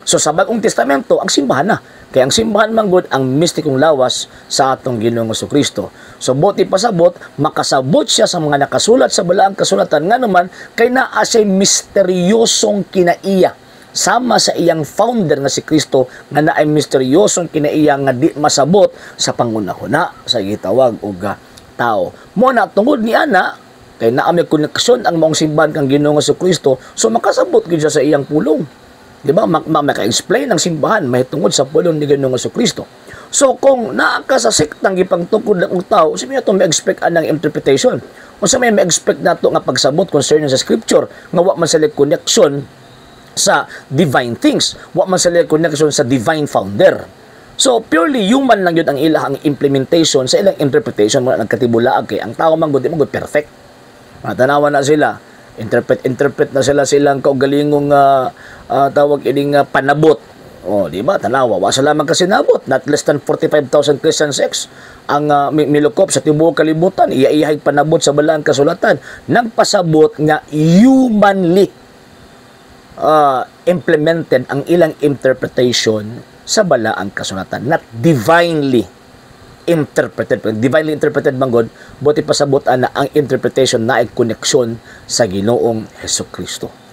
So sa Bagong Testamento, ang simbahan na. Kaya ang simbahan manggod ang mistikong lawas sa atong Ginoong Jesucristo. So buti pasabot, makasabot siya sa mga nakasulat sa balaang kasulatan nga naman kay naa siya misteryosong kinaiya. Sama sa iyang founder nga si Kristo nga naay misteryosong kinaiya nga di masabot sa pangunahuna sa gitawag og tao. Mo na tungod ni ana kay naa may koneksyon ang maong simbahan kang Ginoong Jesucristo, so makasabot gid siya sa iyang pulong. Di ba? Maka-explain ang simbahan may tungod sa pulong ni Ginoong Jesucristo. So kung naa ka sa sektang gipangtukod ng tao, sabi niya ito may expect anang interpretation. O sa may expect nato nga pagsabot concerning sa scripture nga wa man sila connection sa divine things, wa man sila connection sa divine founder. So purely human lang yun ang ilang implementation sa ilang interpretation mo nagkatibulaag kay ang tao man gud perfect. Tanawan na sila, interpret na sila silang kaugalingong tawag ining panabot. O, di ba? Tanawa, wa sila man kasi nabot. Not less than 45,000 Christian sects ang milukop sa tibuok kalibutan. Iya-iyahig panabot sa balaang kasulatan. Nagpasabot nga humanly implemented ang ilang interpretation sa balaang kasulatan. Not divinely interpreted. Divinely interpreted manggod, buti pasabot na ang interpretation na ay koneksyon sa Ginoong Hesukristo.